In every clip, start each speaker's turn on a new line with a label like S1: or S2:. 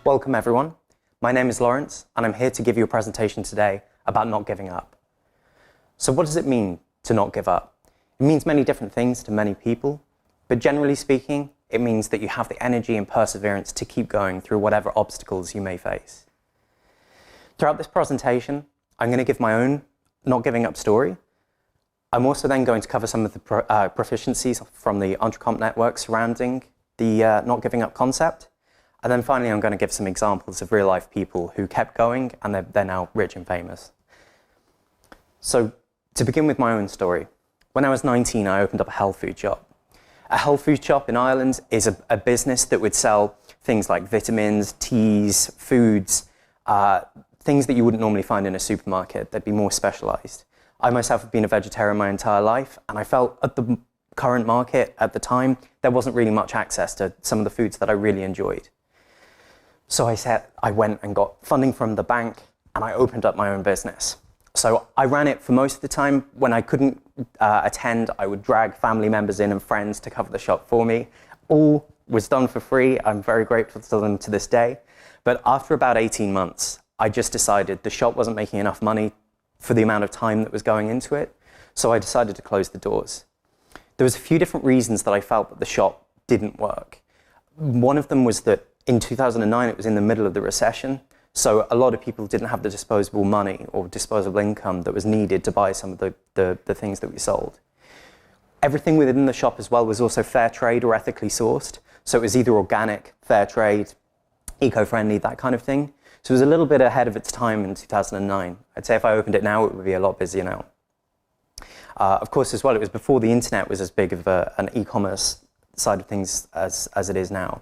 S1: Welcome everyone. My name is Lawrence and I'm here to give you a presentation today about not giving up. So what does it mean to not give up? It means many different things to many people, but generally speaking, it means that you have the energy and perseverance to keep going through whatever obstacles you may face. Throughout this presentation, I'm going to give my own not giving up story. I'm also then going to cover some of the proficiencies from the Entrecomp network surrounding the not giving up concept. And then finally, I'm going to give some examples of real-life people who kept going and they're now rich and famous. So to begin with my own story, when I was 19, I opened up a health food shop. A health food shop in Ireland is a business that would sell things like vitamins, teas, foods, things that you wouldn't normally find in a supermarket. They'd be more specialized. I myself have been a vegetarian my entire life, and I felt at the current market at the time, there wasn't really much access to some of the foods that I really enjoyed. So I went and got funding from the bank and I opened up my own business. So I ran it for most of the time. When I couldn't attend, I would drag family members in and friends to cover the shop for me. All was done for free. I'm very grateful to them to this day. But after about 18 months, I just decided the shop wasn't making enough money for the amount of time that was going into it. So I decided to close the doors. There was a few different reasons that I felt that the shop didn't work. One of them was that in 2009, it was in the middle of the recession, so a lot of people didn't have the disposable money or disposable income that was needed to buy some of the things that we sold. Everything within the shop as well was also fair trade or ethically sourced, so it was either organic, fair trade, eco-friendly, that kind of thing. So it was a little bit ahead of its time in 2009. I'd say if I opened it now, it would be a lot busier now. Of course, as well, it was before the internet was as big of an e-commerce side of things as it is now.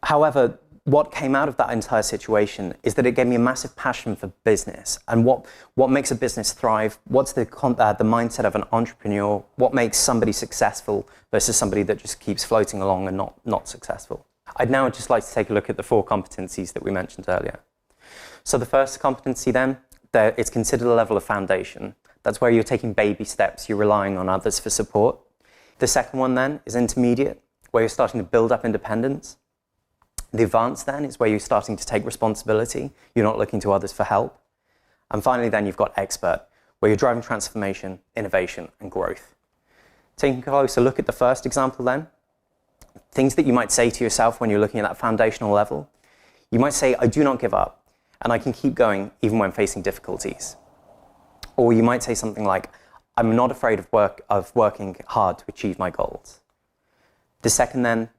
S1: However, what came out of that entire situation is that it gave me a massive passion for business and what makes a business thrive, what's the mindset of an entrepreneur, what makes somebody successful versus somebody that just keeps floating along and not successful. I'd now just like to take a look at the 4 competencies that we mentioned earlier. So the first competency then, it's considered a level of foundation. That's where you're taking baby steps, you're relying on others for support. The second one then is intermediate, where you're starting to build up independence. The advanced then is where you're starting to take responsibility. You're not looking to others for help. And finally then you've got expert, where you're driving transformation, innovation and growth. Taking a closer look at the first example then, things that you might say to yourself when you're looking at that foundational level. You might say, I do not give up and I can keep going even when facing difficulties. Or you might say something like, I'm not afraid of working hard to achieve my goals. The second then,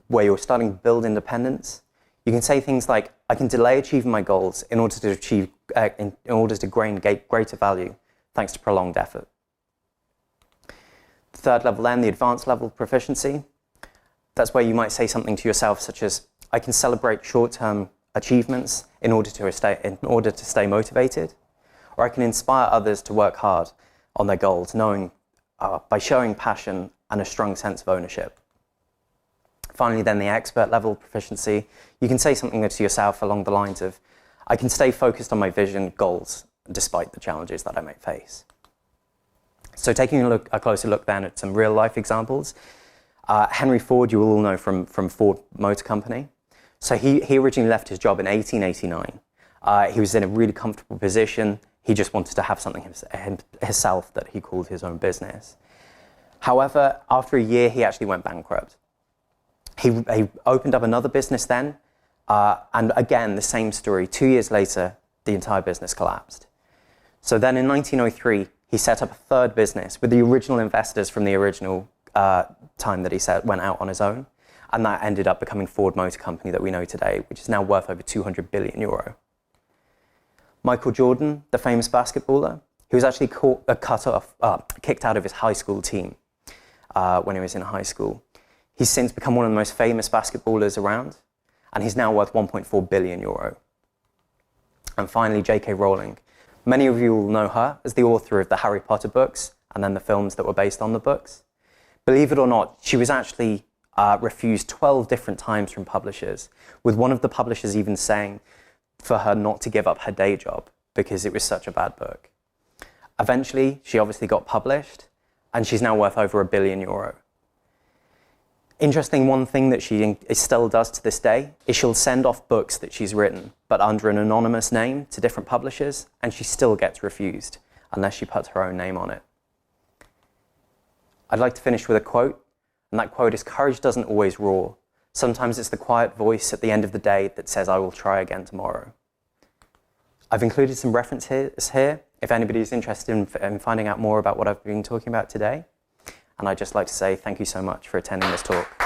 S1: where you're starting to build independence, you can say things like, I can delay achieving my goals in order to gain greater value thanks to prolonged effort. The third level then, the advanced level of proficiency, that's where you might say something to yourself such as, I can celebrate short-term achievements in order to stay motivated, or I can inspire others to work hard on their goals, knowing by showing passion and a strong sense of ownership. Finally then, the expert level proficiency, you can say something to yourself along the lines of, I can stay focused on my vision, goals, despite the challenges that I may face. So taking a closer look then at some real life examples, Henry Ford, you will all know from Ford Motor Company. So he originally left his job in 1889. He was in a really comfortable position. He just wanted to have something himself that he called his own business. However, after a year, he actually went bankrupt. He opened up another business then, and again, the same story. 2 years later, the entire business collapsed. So then in 1903, he set up a third business with the original investors from the original time that he went out on his own, and that ended up becoming Ford Motor Company that we know today, which is now worth over 200 billion euro. Michael Jordan, the famous basketballer, he was actually kicked out of his high school team when he was in high school. He's since become one of the most famous basketballers around, and he's now worth 1.4 billion euro. And finally, J.K. Rowling. Many of you will know her as the author of the Harry Potter books and then the films that were based on the books. Believe it or not, she was actually refused 12 different times from publishers, with one of the publishers even saying for her not to give up her day job because it was such a bad book. Eventually, she obviously got published, and she's now worth over 1 billion euro. Interesting, one thing that she still does to this day is she'll send off books that she's written, but under an anonymous name to different publishers, and she still gets refused unless she puts her own name on it. I'd like to finish with a quote, and that quote is, "Courage doesn't always roar. Sometimes it's the quiet voice at the end of the day that says, I will try again tomorrow." I've included some references here if anybody's interested in finding out more about what I've been talking about today. And I'd just like to say thank you so much for attending this talk.